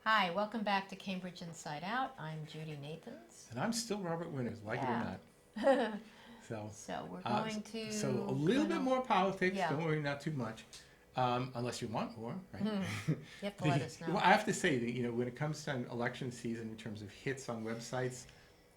Hi, welcome back to Cambridge Inside Out. I'm Judy Nathans. And I'm still Robert Winters, like Yeah. it or not. So, So we're uh, going to so a little bit more politics. Yeah. Don't worry, not too much, unless you want more, right? You have to let us know. Well, I have to say that when it comes to election season, in terms of hits on websites,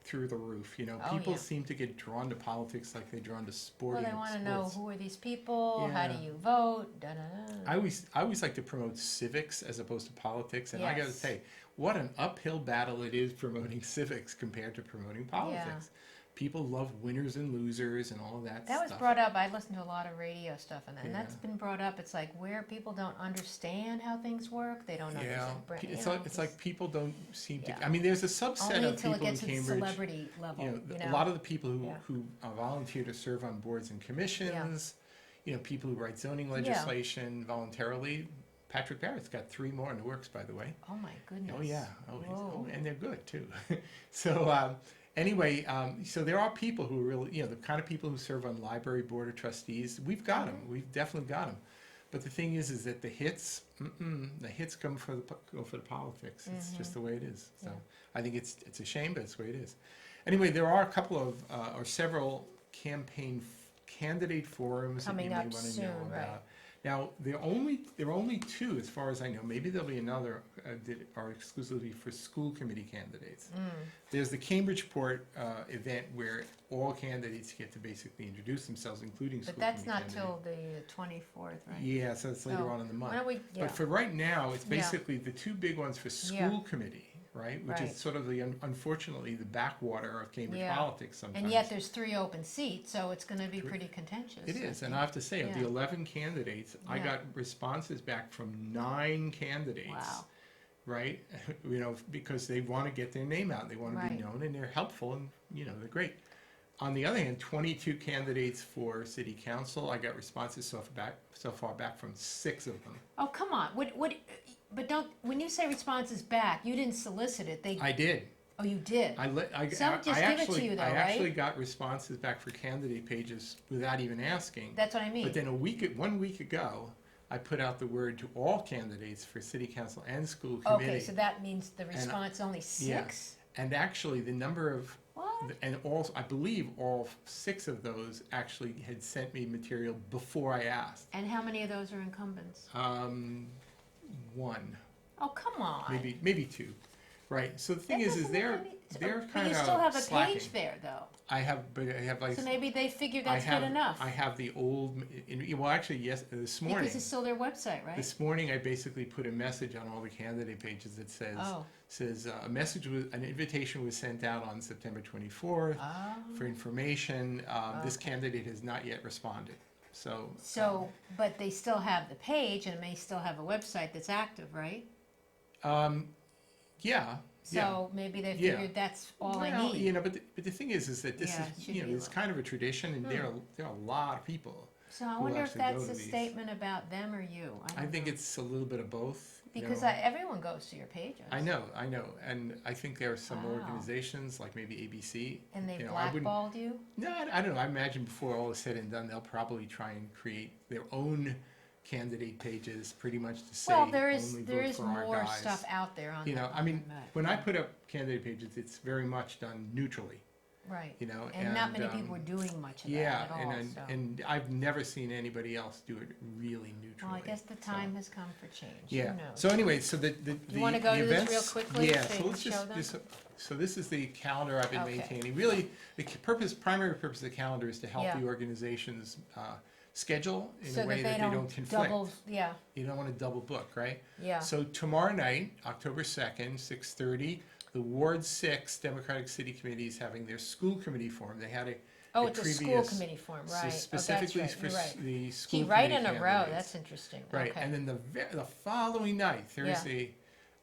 through the roof. Oh, People yeah. seem to get drawn to politics like they're drawn to Well, sporting. they want to know who are these people, how do Yeah. you vote, da-da-da. I always like to promote civics as opposed to politics, and I got to Yes. say, what an uphill battle it is promoting civics compared to promoting politics. People love winners and losers and all of that That stuff. was brought up. I listened to a lot of radio stuff, and that's Yeah. been brought up. It's like where people don't understand how things work. They don't Yeah, understand. it's like people don't seem to. Yeah. I mean, there's a subset only of until it people in gets to the Cambridge. celebrity level. A lot of the people who Yeah. volunteer to serve on boards and commissions. People who write zoning legislation voluntarily. Patrick Barrett's got 3 more in the works, by the way. Oh my goodness. Oh yeah. Whoa. And they're good too. So anyway, so there are people who are really, the kind of people who serve on library board of trustees. We've got them. We've definitely got them. But the thing is that the hits go for the politics. It's just the way it is. So I think it's a shame, but it's the way it is. Anyway, there are a couple of or several candidate forums Coming that you up may want to soon, know right. about. Now, there are only 2, as far as I know. Maybe there'll be another that are exclusively for school committee candidates. There's the Cambridgeport event where all candidates get to basically introduce themselves, including school But that's committee not candidates. till the 24th, right? Yeah, so it's later So, on in the Why month. don't we, But for right now, it's Yeah. basically the 2 big ones for school Yeah. committee, right? Which Right. is sort of unfortunately the backwater of Cambridge Yeah. politics sometimes. and yet there's 3 open seats, so it's gonna be pretty contentious. It I is, and think. I have to say, of the Yeah. 11 candidates, I Yeah. got responses back from 9 candidates. Wow. Right? Because they want to get their name out, they want to be Right. known, and they're helpful, and they're great. On the other hand, 22 candidates for city council, I got responses so far back from 6 of them. Oh, come on, but don't, when you say responses back, you didn't solicit it, I did. oh, you did? Some just give it to you though, I actually right? got responses back for candidate pages without even asking. That's what I mean. But then 1 week ago, I put out the word to all candidates for city council and school committee. Okay, so that means the response only 6? And actually, the number of, What? and I believe all 6 of those actually had sent me material before I asked. And how many of those are incumbents? 1, Oh, come on. maybe 2, right? So the thing That is doesn't they're make any- they're But kind you of still have a slacking. page there, though, I have like so maybe they figure I that's have good enough. I have the old. Well, actually, yes. This morning. Because it's still their website, right? This morning, I basically put a message on all the candidate pages that Oh. says an invitation was sent out on September 24th Oh. for information. This Okay. candidate has not yet responded. So, but they still have the page and may still have a website that's active, right? Yeah. So maybe they Yeah. figured that's all I Well, need. but the thing is that this Yeah, it should is be it's a- kind of a tradition, and there are a lot of people. So I who wonder if actually go that's to a these. statement about them or you. I I don't think know. it's a little bit of both. Because everyone goes to your pages. I know, and I think there are some Wow. organizations like maybe ABC. And they I wouldn't. blackballed you? No, I don't know. I imagine before all is said and done, they'll probably try and create their own candidate pages, pretty much to say Well, there only is vote for our more guys. stuff out there on I mean, that. when I put up candidate pages, it's very much done neutrally. Right. And And not many people are doing much of that Yeah, at all, so. and I've never seen anybody else do it really neutrally. Well, I guess the So, time has come for change. Yeah. Who knows? So anyway, so the You wanna go the to this real events- quickly Yeah. so you So can let's show them? so this is the calendar I've been Okay. maintaining. Really, the primary purpose of the calendar is to help Yeah. the organizations schedule in So a way that they don't conflict. double, yeah, You don't want to double book, right? yeah. So tomorrow night, October 2nd, 6:30, the Ward 6 Democratic City Committee is having their school committee forum. They had Oh, a it's a school previous- committee form, so right. Oh, that's specifically right, for you're right. the school Gee, right committee in a row, candidates. that's interesting. Right, Okay. and then the following night, Thursday,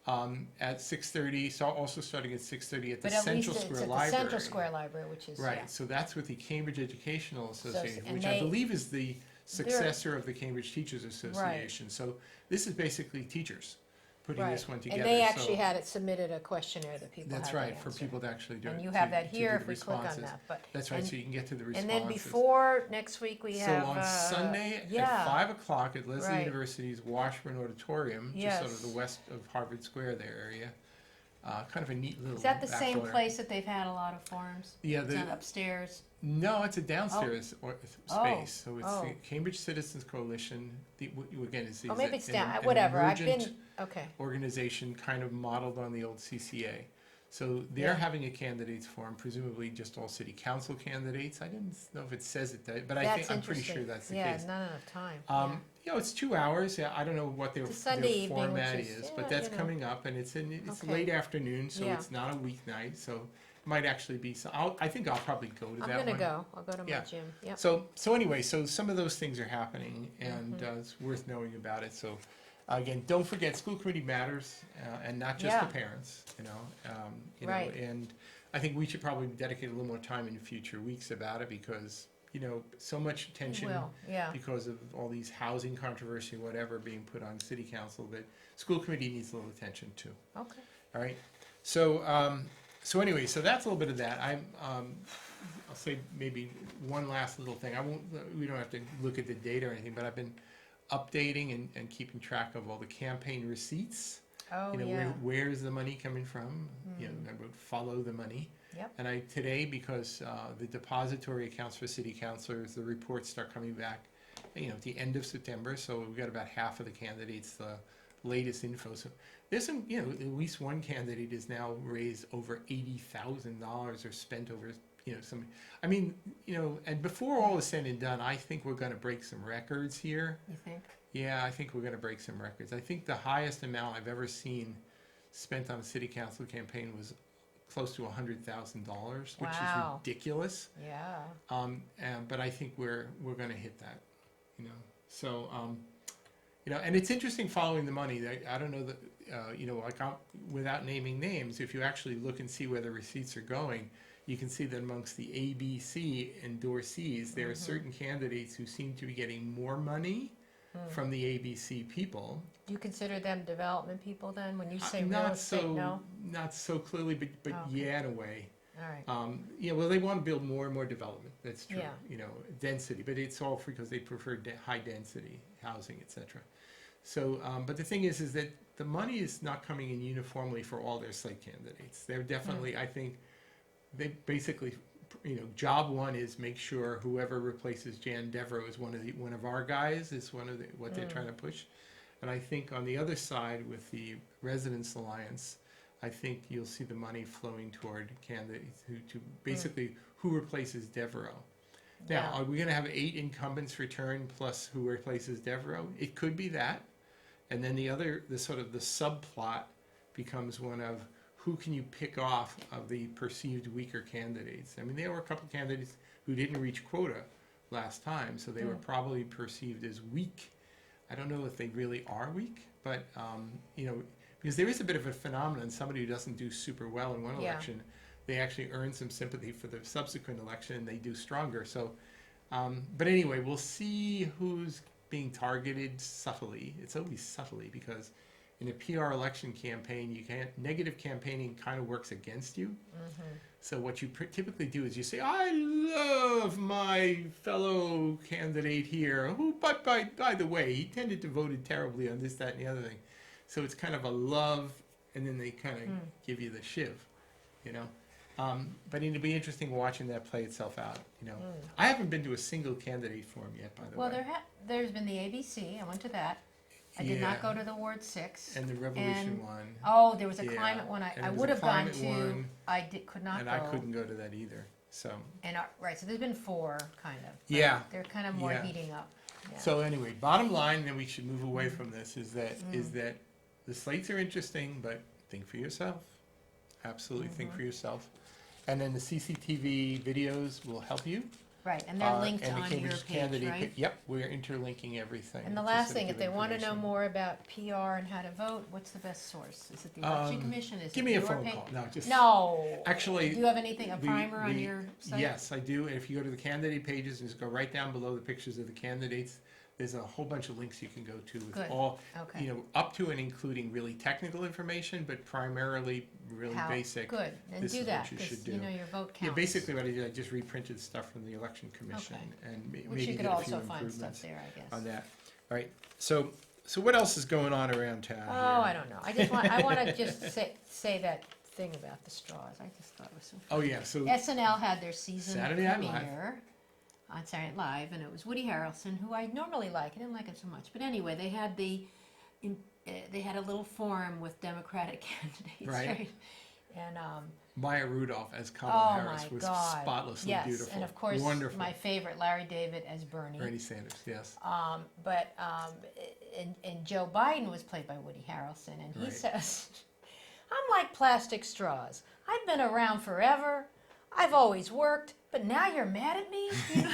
at 6:30, so also starting at 6:30 at the But at least Central it's Square at the Library. Central Square Library, which is, yeah. Right, so that's with the Cambridge Educational Association, and which they- I believe is the successor of the Cambridge Teachers Association. So this is basically teachers. putting this one together. And they actually so had it submitted a questionnaire that people had that's to right, for answer. people to actually do it. And you have that to here do if the we click on responses. that. But That's right, and, so you can get to the and responses. then before next week we So have on Sunday yeah. at 5 o'clock at Leslie Right. University's Washburn Auditorium, just sort of the west of Harvard Square there area. Kind of a neat little Is that the back same door. place that they've had a lot of forums? Yeah, It's not upstairs. no, it's a downstairs space. So it's Oh. the Cambridge Citizens Coalition. Again, it's Oh, maybe it's an down. Whatever. I've emergent been okay. organization kind of modeled on the old CCA. So they're Yeah. having a candidates forum, presumably just all city council candidates. I didn't know if it says it, but That's I'm pretty interesting. sure that's the yeah, case. not enough time. It's 2 hours. Yeah, I don't know what their It's a Sunday evening, format which is, is, but yeah, that's you know. coming up, and it's Okay. late afternoon, so Yeah. it's not a weeknight. So it might actually be. So I think I'll probably go to I'm that gonna one. go. I'll go to my Yeah. gym. Yep. So anyway, so some of those things are happening, and Mm-hmm. it's worth knowing about it. So again, don't forget, school committee matters, and not just Yeah. the parents. Right. And I think we should probably dedicate a little more time in future weeks about it because so much attention Will. Yeah. because of all these housing controversy, whatever, being put on city council that school committee needs a little attention too. Okay. All right. So anyway, so that's a little bit of that. I'll say maybe one last little thing. We don't have to look at the data or anything, but I've been updating and keeping track of all the campaign receipts. Oh, Where's the money coming from? I wrote follow the money. Yep. And today, because the depository accounts for city councilors, the reports start coming back, at the end of September. So we've got about half of the candidates, the latest info. So there's some, at least one candidate has now raised over $80,000 or spent over, some. I mean, and before all is said and done, I think we're going to break some records here. You think? Yeah, I think we're going to break some records. I think the highest amount I've ever seen spent on a city council campaign was close to $100,000, which is ridiculous. Yeah. But I think we're going to hit that, So, and it's interesting following the money. I don't know that, without naming names, if you actually look and see where the receipts are going, you can see that amongst the ABC endorsees, there are certain candidates who seem to be getting more money from the ABC people. Do you consider them development people then? When you say real Not estate, no? not so clearly, but Okay. yeah, in a way. All right. Well, they want to build more and more development. That's true. Yeah. Density, but it's all because they prefer high density housing, etc. So, but the thing is that the money is not coming in uniformly for all their slate candidates. They're definitely, I think, they basically, job one is make sure whoever replaces Jan Devereaux is one of our guys, is what they're trying to push. And I think on the other side with the Residents Alliance, I think you'll see the money flowing toward candidates to basically who replaces Devereaux. Now, are we going to have 8 incumbents return plus who replaces Devereaux? It could be that. And then the subplot becomes one of who can you pick off of the perceived weaker candidates. I mean, there were a couple candidates who didn't reach quota last time, so they were probably perceived as weak. I don't know if they really are weak, but, because there is a bit of a phenomenon, somebody who doesn't do super well in one election, they actually earn some sympathy for the subsequent election and they do stronger. So, but anyway, we'll see who's being targeted subtly. It's always subtly because in a PR election campaign, negative campaigning kind of works against you. So what you typically do is you say, I love my fellow candidate here, who, but by the way, he tended to vote terribly on this, that, and the other thing. So it's kind of a love, and then they kind of give you the shiv, But it'll be interesting watching that play itself out, I haven't been to a single candidate forum yet, by the way. Well, there's been the ABC. I went to that. I did not go to the Ward 6. And the Revolution one. Oh, there was a Yeah. climate one. And I there was would a have gone climate to. one, Could not and go. I couldn't go to that either. So. And right, so there's been 4 kind of. but Yeah. They're kind of more Yeah. heating up. Yeah. So anyway, bottom line, then we should move away from this is that the slates are interesting, but think for yourself. Absolutely think for yourself. And then the CCTV videos will help you. Right, and they're linked and the on Cambridge your page, candidate right? Yep, we're interlinking everything. And the to last sort of thing, if give they want to know information. more about PR and how to vote, what's the best source? Is it the election commission? Is Give it me a your phone page? call. No, just No. Actually, Do you have anything, a primer on the- your site? Yes, I do. If you go to the candidate pages and just go right down below the pictures of the candidates, there's a whole bunch of links you can go to with Good. all, Okay. you know, up to and including really technical information, but primarily really basic. Good, and This do is that, what you because, should do. you know, your vote counts. Yeah, basically what I did, I just reprinted stuff from the election commission Okay. and Which maybe you did could a few also find stuff improvements there, I guess. on that. All right, so what else is going on around town Oh, here? I don't know. I want to just say that thing about the straws. I just thought it was so Oh, yeah, so, SNL had their season Saturday Night Live. premiere on Saturday Night Live, and it was Woody Harrelson, who I normally like. I didn't like him so much, but anyway, they had a little forum with Democratic candidates, Right. right? And Maya Rudolph as Kamala oh Harris my was God, spotlessly yes, beautiful. and of course Wonderful. my favorite, Larry David as Bernie. Bernie Sanders, yes. And Joe Biden was played by Woody Harrelson, and he Right. says, "I'm like plastic straws. I've been around forever. I've always worked, but now you're mad at me? You know?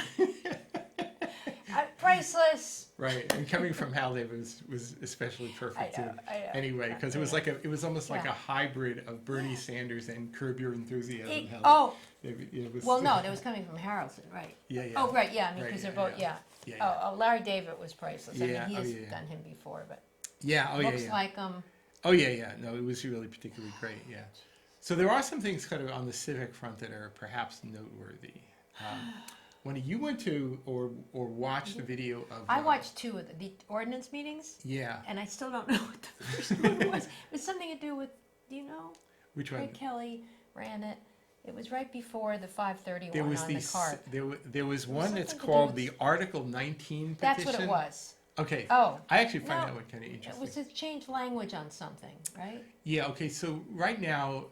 Priceless." Right, and coming from Hal Davis was especially perfect I know. Anyway, because it was it was almost like Yeah. a hybrid of Bernie Sanders and Curb Your Enthusiasm. Hal. Oh, It was, well, no, it was coming from Harrelson, right? Yeah, yeah. Oh, right, yeah, I mean, Right, because yeah, they're both, yeah. yeah. Yeah, Oh, Larry David was priceless. I Yeah, mean, oh, he's yeah. done him before, but yeah, oh yeah, looks yeah. like Oh yeah, yeah. No, it was really particularly great. Yeah. So there are some things kind of on the civic front that are perhaps noteworthy. When you went to or watched the video of, I watched two of the ordinance meetings, Yeah. and I still don't know what the first one was. It was something to do with, do you know? Which one? Craig Kelly ran it. It was right before the 531 There was on the Karp. there was one that's something to do called with- the Article 19 petition. That's what it was. Okay. Oh. I actually find No, that one kind of It interesting. was to change language on something, right? Yeah, okay, so right now,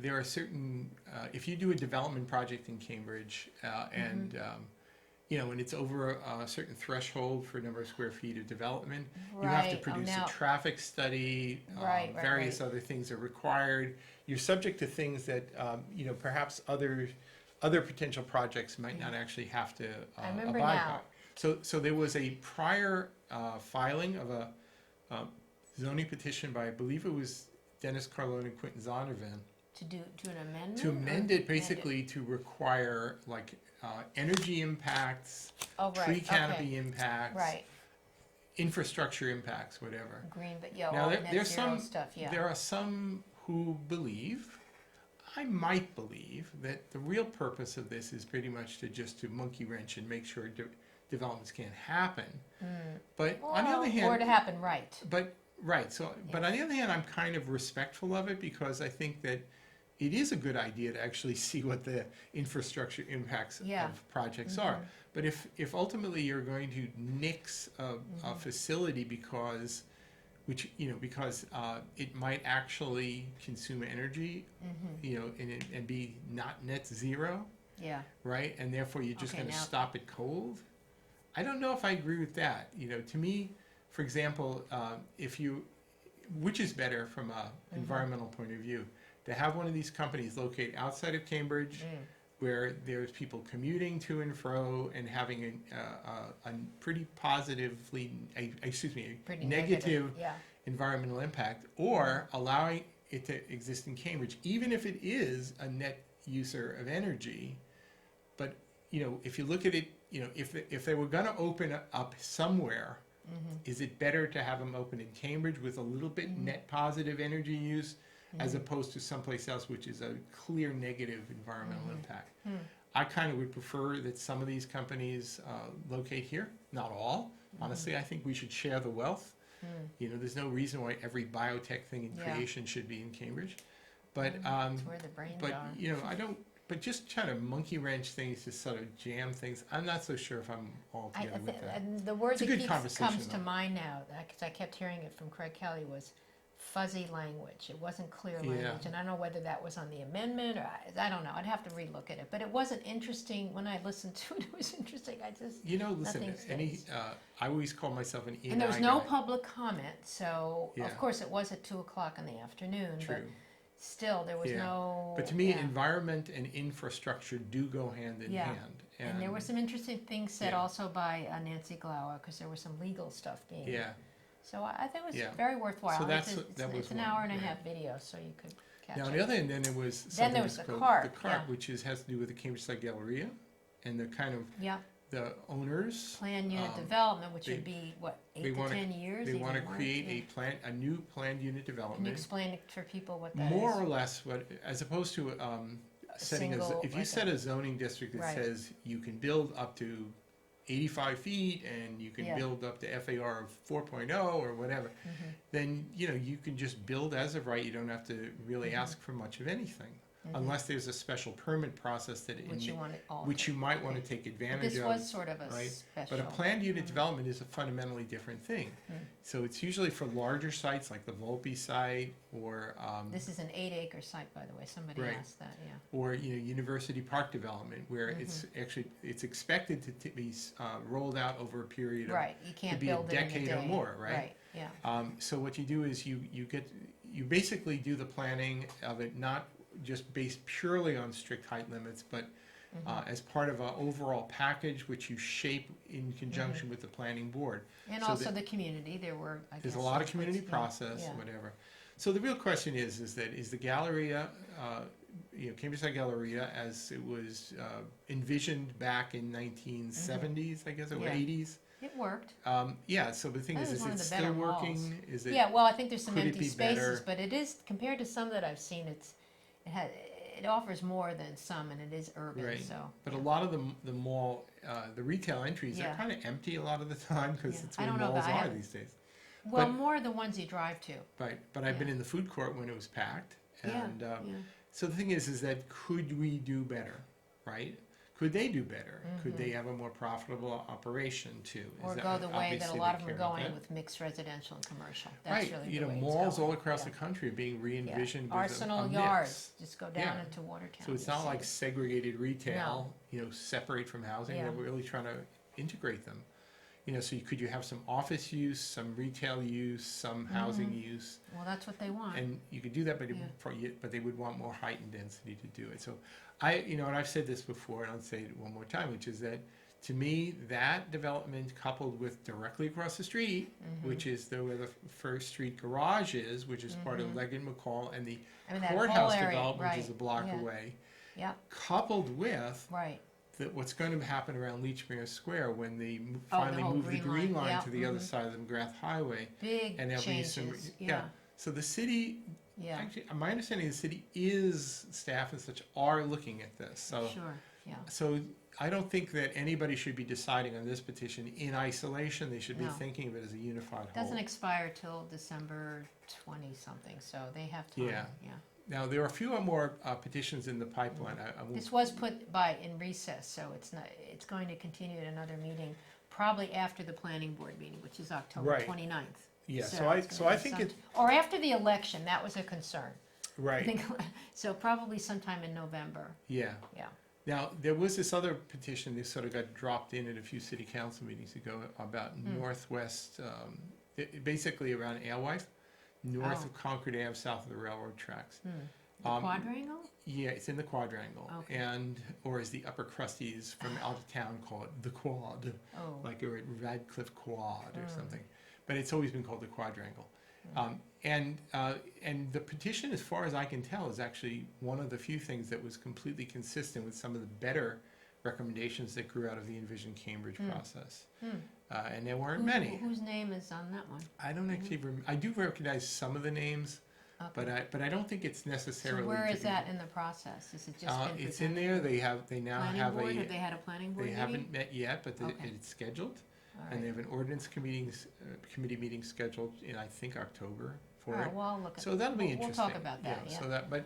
there are certain, if you do a development project in Cambridge, and, you know, when it's over a certain threshold for number of square feet of development, you have to Right. Oh, produce now- a traffic study, Right, various right. other things are required. You're subject to things that, you know, perhaps other potential projects might not actually have to I remember abide now. by. So there was a prior filing of a zoning petition by, I believe it was Dennis Carlone and Quentin Zondervan, To do an amendment? to or amend it basically to require like energy impacts, Oh, right. tree okay. canopy impacts, Right. infrastructure impacts, whatever. Green, but yeah, Now all there, net there's zero some stuff, yeah. there are some who believe, I might believe, that the real purpose of this is pretty much to monkey wrench and make sure developments can't happen. But on the other hand, or to happen right. but right, so but on the other hand, I'm kind of respectful of it because I think that it is a good idea to actually see what the infrastructure impacts Yeah. of projects are. But if ultimately you're going to nix a facility because it might actually consume energy, you know, and be not net zero, Yeah. right? And therefore you're just Okay, going to now- stop it cold. I don't know if I agree with that. You know, to me, for example, which is better from a environmental point of view, to have one of these companies located outside of Cambridge, where there's people commuting to and fro and having a pretty positively, Pretty negative yeah. environmental impact, or allowing it to exist in Cambridge, even if it is a net user of energy. But, you know, if you look at it, you know, if they were going to open up somewhere, is it better to have them open in Cambridge with a little bit net positive energy use, as opposed to someplace else which is a clear negative environmental impact? I kind of would prefer that some of these companies locate here, not all. Honestly, I think we should share the wealth. You know, there's no reason why every biotech thing in Yeah. creation should be in Cambridge. But That's where the brains but are. you know, I don't. But just trying to monkey wrench things to sort of jam things, I'm not so sure if I'm all together with that. And the word It's a that good comes conversation, to though. mind now, because I kept hearing it from Craig Kelly, was fuzzy language. It wasn't clear Yeah. language, and I don't know whether that was on the amendment or I don't know. I'd have to relook at it, but it wasn't interesting when I listened to it. It was interesting. You know, listen, nothing stays. I always call myself an E&I And there was no guy. public comment, so Yeah. of course it was at 2:00 in the afternoon. But True. still, there was Yeah. no. But to me, yeah. environment and infrastructure do go hand in Yeah. hand. And there were some interesting things said Yeah. also by Nancy Glauer, because there was some legal stuff being. Yeah. So I think it was Yeah. very worthwhile. So It's that's- a- that was it's an one, hour and a yeah. half video, so you could catch Now, it. on the other hand, then there was Then there something was that's the called Karp, the Karp, yeah. which has to do with the Cambridge Site Galleria, and the kind of Yeah, the owners. Planned unit development, which they- would be, what, they 8 to wanna- 10 years? They even want to more? create Yeah. a new planned unit Can you development. explain it for people what that is? More or less, what as opposed to setting single, if you like set a zoning district that Right. says you can build up to 85 feet and you can Yeah. build up to FAR of 4.0 or whatever, Mhm. then you can just build as of right. You don't have to really Mhm. ask for much of anything, Mhm. unless there's a special permit process that Which you want to alter. which you might want to Okay. take But advantage this of. was sort of a right? special. But a planned unit Mhm. development is a fundamentally different thing. Mm. So it's usually for larger sites like the Volpe site or This is an 8-acre site, by the way. Somebody Right. asked that, yeah. or University Park development where it's actually it's expected to be rolled out over a period of Right, you can't be a build it in a decade day. or more, right? Right, yeah. So what you do is you basically do the planning of it not just based purely on strict height limits, but as part of an overall package which you shape in conjunction with the planning board. And so also that the community, there were, I guess. There's a lot of inputs, community yeah, process, yeah. whatever. So the real question is the Galleria, Cambridge Side Galleria, as it was envisioned back in 1970s, I guess, or Yeah. 80s. It worked. Yeah. So the thing That is was one it of the still better working? malls. Is it? Yeah, well, I think there's some could it empty be spaces, better? but it is, compared to some that I've seen, it offers more than some, and it is urban, Right. so. But yeah. a lot of the mall, the retail entries Yeah. are kind of empty a lot of the time because Yeah. it's I where don't know, malls but I are haven't- these days. Well, but- more the ones you drive to. Right. But I've been Yeah. in the food court when it was packed, Yeah, and yeah. so the thing is that could we do better, right? Could they do better? Could they have a more profitable operation too? Or that- go the way that a obviously lot they of them care are about going that. with mixed residential and commercial. That's Right, really the way it's malls going. all across Yeah. the country are being Yeah. re-envisioned with Arsenal a mix. Yards, just go down Yeah. into Watertown. So it's you'll not see like it. segregated retail, separate from housing. Yeah. They're really trying to integrate them. So could you have some office use, some retail use, some housing use, Well, that's what they want. and you could do that, but Yeah. but they would want more height and density to do it. So and I've said this before, and I'll say it one more time, which is that to me that development coupled with directly across the street, which is where the First Street garage is, which is part of Leggett McCall, and the I mean, that whole courthouse area, development, which right, is a block yeah. away, Yeah, coupled with right. what's going to happen around Leechmere Square when they Oh, the finally whole move the green green line, line yeah, to the other mhm. side of the McGrath Highway. Big And there'll be some, changes, yeah, So the city, yeah, actually, my understanding is the city staff and such are looking at this. So, sure, yeah. so I don't think that anybody should be deciding on this petition in isolation. They should be No. thinking of it as a unified It doesn't whole. expire till December 20-something, so they have time, Yeah. yeah. Now, there are a few more petitions in the pipeline. I won't- This was put in recess, so it's going to continue at another meeting, probably after the planning board meeting, which is October Right. 29th. Yeah, So so I it's gonna be think some- it, Or after the election, that was a concern. I right, think, so probably sometime in November, yeah. yeah. Now, there was this other petition that sort of got dropped in at a few city council meetings ago about northwest, basically around Alewife, north Oh. of Concord Ave, south of the railroad tracks. The Um, quadrangle? Yeah, it's in the quadrangle, Okay. or as the upper crusties from out of town call it, the quad, Oh, like you're at Radcliffe Quad or something. But it's always been called the quadrangle. And the petition, as far as I can tell, is actually one of the few things that was completely consistent with some of the better recommendations that grew out of the Envision Cambridge process. And there weren't many. Whose name is on that one? I don't actually. I do recognize some of the names, Okay. but I don't think it's necessarily. So where to is be- that in the process? Is it just been It's in presented? there. They now Planning have board, a. have they had a planning board They meeting? haven't met yet, but Okay. it's scheduled, All and they right. have an ordinance committee meeting scheduled in I think October for All it. right, well, I'll look at. So that'll be we'll interesting. talk about that, yeah. So that, but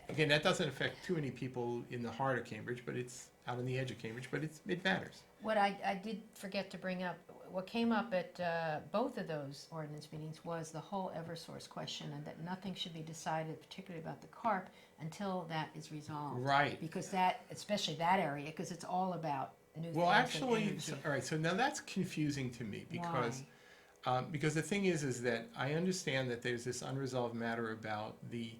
again, that doesn't affect too many people in the heart of Cambridge, but it's out on the edge of Cambridge, but it matters. What I did forget to bring up, what came up at both of those ordinance meetings was the whole Eversource question, and that nothing should be decided, particularly about the Karp, until that is resolved. Right. Because that, especially that area, because it's all about new things Well, and actually, energy. all right. So now that's confusing to me because the thing is that I understand that there's this unresolved matter about the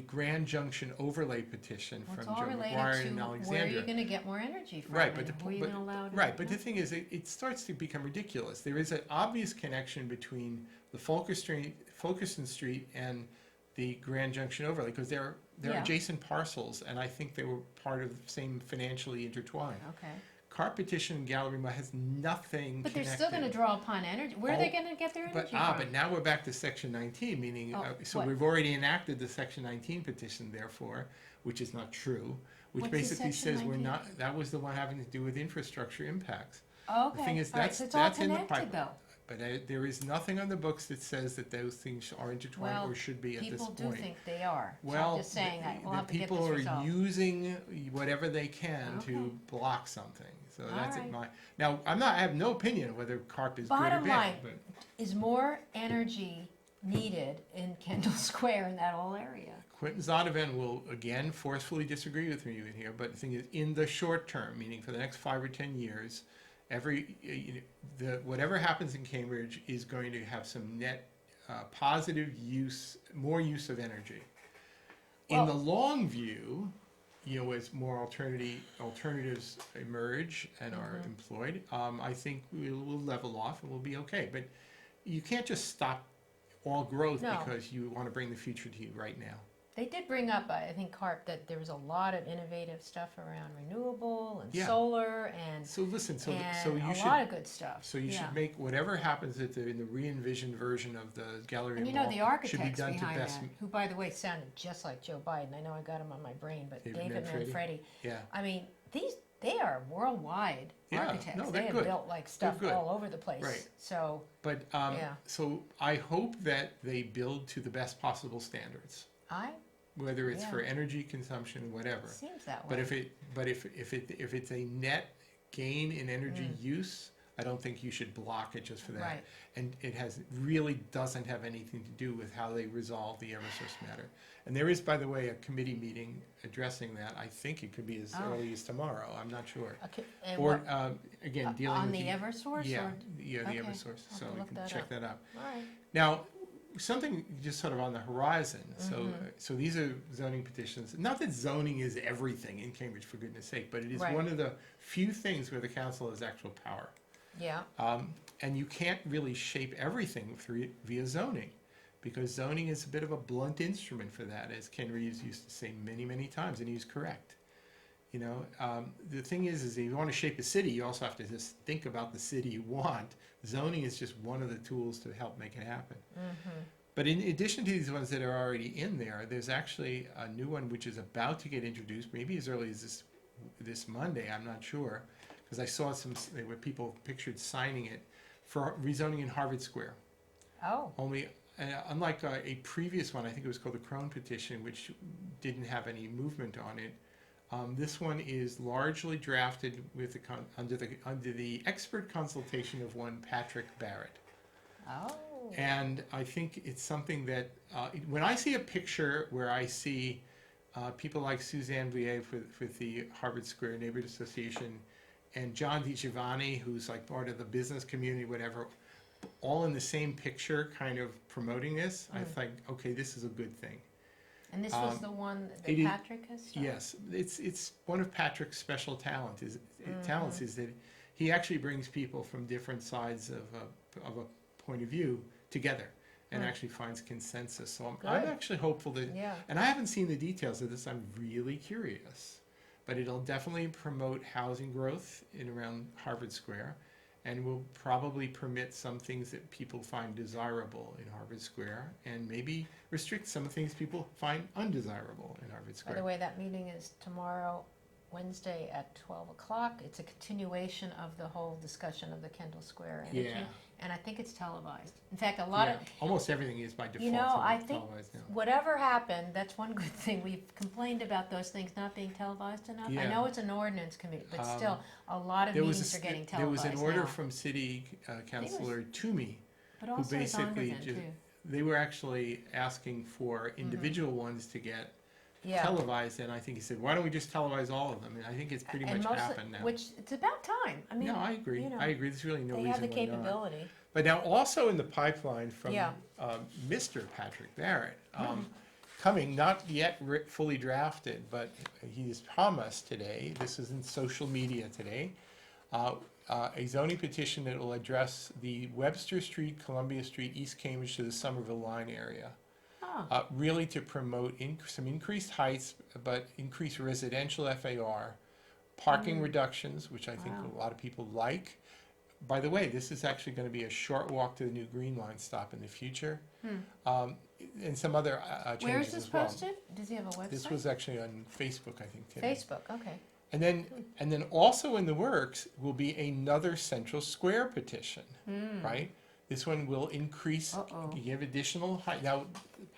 Grand Junction overlay petition Well, from it's all Joe related McGuire and to where Alexandria. you're gonna get more energy from, Right, but and the who are you but- gonna allow to. Right, but yeah. the thing is, it starts to become ridiculous. There is an obvious connection between the Fulkerson Street and the Grand Junction overlay, because they're Yeah. adjacent parcels, and I think they were part of the same financially intertwined. Okay, Karp petition and gallery has nothing But they're connected. still going to draw upon energy. Where are they going to get their energy from? But now we're back to Section 19, meaning, so what? we've already enacted the Section 19 petition, therefore, which is not true, which What's the basically Section says 19? that was the one having to do with infrastructure impacts. Okay. The thing is, All right, that's, so it's all that's in the connected, pipeline. though. But there is nothing on the books that says that those things are intertwined Well, or should be at this people point. do think they are. So Well, I'm just saying that we'll have to get people this are resolved. using whatever they can Okay. to block something. So that's All right. Now, I have no opinion whether Karp is Bottom good or line, bad, but is more energy needed in Kendall Square in that whole area? Quentin Zondervan will again forcefully disagree with me in here. But the thing is, in the short term, meaning for the next 5 or 10 years, whatever happens in Cambridge is going to have some net positive use, more use of energy. Well, In the long view, as more alternatives emerge and are employed, I think we'll level off and we'll be okay. But you can't just stop all growth No. because you want to bring the future to you right now. They did bring up, I think, Karp, that there was a lot of innovative stuff around renewable and Yeah. solar and, So listen, so and you a should lot of good stuff. So you Yeah. should make whatever happens in the re-envisioned version of the gallery And and the wall should be architects done to behind best. that, who, by the way, sounded just like Joe Biden. I know I got him on my brain, but David David Manfredi. Manfredi. Yeah, I mean, they are worldwide Yeah, architects. no, They they're have good. built like stuff good. all over the place. Right. So but Yeah. so I hope that they build to the best possible standards, I whether it's Yeah. for energy consumption, whatever. seems that way. But if it's a net gain in energy use, I don't think you should block it just for that. Right. And it really doesn't have anything to do with how they resolve the Eversource matter. And there is, by the way, a committee meeting addressing that. I think it could be as early as tomorrow. I'm not sure. Okay, and Or what, again, dealing on with the Eversource? yeah, Or, the Okay, Eversource. I'll So have to we look can that check up. that out. all right. Now, something just sort of on the horizon. So these are zoning petitions. Not that zoning is everything in Cambridge, for goodness sake, but it is Right. one of the few things where the council has actual power. Yeah. And you can't really shape everything via zoning, because zoning is a bit of a blunt instrument for that, as Ken Reeves used to say many, many times, and he's correct. The thing is if you want to shape a city, you also have to just think about the city you want. Zoning is just one of the tools to help make it happen. But in addition to these ones that are already in there, there's actually a new one which is about to get introduced, maybe as early as this Monday, I'm not sure, because I saw there were people pictured signing it for rezoning in Harvard Square. Oh, Only, unlike a previous one, I think it was called the Crone petition, which didn't have any movement on it. This one is largely drafted with under the expert consultation of one Patrick Barrett. oh. And I think it's something that, when I see a picture where I see people like Suzanne Villiers with the Harvard Square Neighborhood Association and John DiGiovanni, who's like part of the business community, whatever, all in the same picture kind of promoting this, I think, okay, this is a good thing. And this was the one that it is- Patrick has started? Yes, it's one of Patrick's special talents is that he actually brings people from different sides of a point of view together and actually finds consensus. So I'm Good. actually hopeful that, Yeah. and I haven't seen the details of this, I'm really curious. But it'll definitely promote housing growth in around Harvard Square, and will probably permit some things that people find desirable in Harvard Square, and maybe restrict some things people find undesirable in Harvard By the Square. way, that meeting is tomorrow, Wednesday at 12 o'clock. It's a continuation of the whole discussion of the Kendall Square energy. Yeah. And I think it's televised. In fact, a lot of, Almost everything is by default. you know, I think televised now. whatever happened, that's one good thing. We've complained about those things not being televised enough. I Yeah. know it's an ordinance committee, but still, a lot of There was meetings are getting there was televised an order now. from City Councilor Toomey, But who also basically Zondervan, too. they were actually asking for individual ones to get Yeah. televised, and I think he said, why don't we just televise all of them? And I think it's pretty And much mostly- happened now. Which, it's about time. I mean, No, I agree. you know, I agree. There's really no they reason have the why not. capability. But now also in the pipeline from Yeah. Mr. Patrick Barrett, coming, not yet fully drafted, but he's promised today, this is in social media today, a zoning petition that will address the Webster Street, Columbia Street, East Cambridge to the Somerville line area. Oh, Really to promote some increased heights, but increased residential FAR, parking reductions, which I think Wow. a lot of people like. By the way, this is actually going to be a short walk to the new Green Line stop in the future, and some other changes Where is this as well. posted? Does he have a website? This was actually on Facebook, I think, today. Facebook, okay. And then also in the works will be another Central Square petition, right? This one will increase, Uh-oh. give additional height. Now,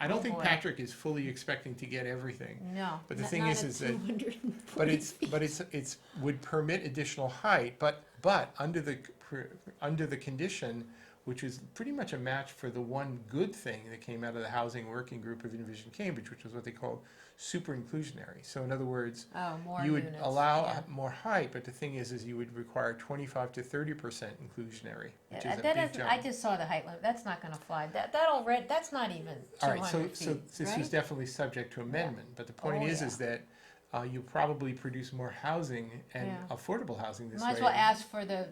I don't Oh, think boy. Patrick is fully expecting to get everything. No. But the not- thing not is at that, 240 but it's would permit additional height, but under the condition, which is pretty much a match for the one good thing that came out of the Housing Working Group of Envision Cambridge, which was what they called super inclusionary. So in other words, Oh, more you would units. allow yeah. more height, but the thing is you would require 25 to 30% inclusionary, which is a That big doesn't- jump. I just saw the height limit. That's not going to fly. That's not even 200 All right, so feet, this right? is definitely subject to amendment, but the point Oh, is yeah. that you probably produce more housing and Yeah. affordable housing this Might way. as well ask for the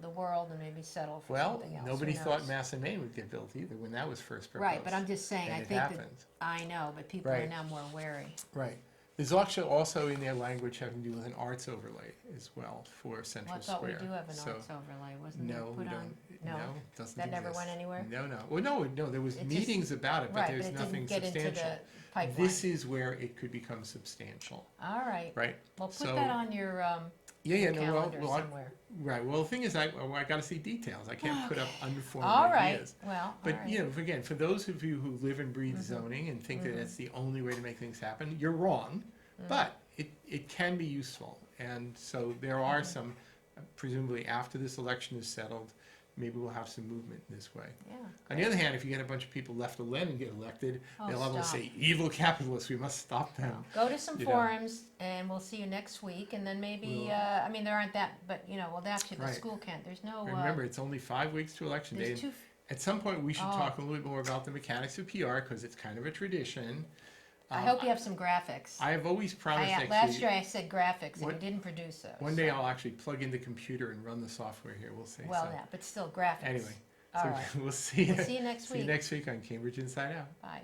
the world and maybe settle for Well, something else. nobody Who thought knows? Mass and Main would get built either when that was first proposed. Right, but I'm just saying, and I it think that, happened. I know, but people are Right. now more wary. Right. There's actually also in their language having to do with an arts overlay as well for Well, Central I thought we Square. do have an So, arts overlay, wasn't there? no, we Put on? don't. No, No, it doesn't that never exist. went anywhere? No, no. Well, no. There was It just- meetings about it, but Right, there's but it nothing didn't get into substantial. the pipeline. This is where it could become substantial, All right. right? Well, put So- that on your Yeah, no, calendar well, somewhere. right. Well, the thing is, I got to see details. I can't put up unformed All right. ideas. Well, But all right. you know, again, for those of you who live and breathe zoning and think that it's the only way to make things happen, you're wrong. But it can be useful, and so there are some, presumably after this election is settled, maybe we'll have some movement this way. Yeah. On the other hand, if you get a bunch of people left alone and get elected, Oh, they'll all stop. say, "Evil capitalists, we must stop them." Go to some You know. forums, and we'll see you next week. And then maybe, We'll- I mean, there aren't that, but well, actually, the Right. school can't. There's no. Remember, it's only 5 weeks to election day. there's and two. At some point, we should Oh. talk a little bit more about the mechanics of PR because it's kind of a tradition. I hope you have some graphics. I have always promised last actually. year I said graphics, and One- you didn't produce those. One day so- I'll actually plug in the computer and run the software here. We'll see. Well, so. yeah, but still graphics. Anyway, All so right. we'll see. We'll see you next See you week. next week on Cambridge Inside Out. Bye.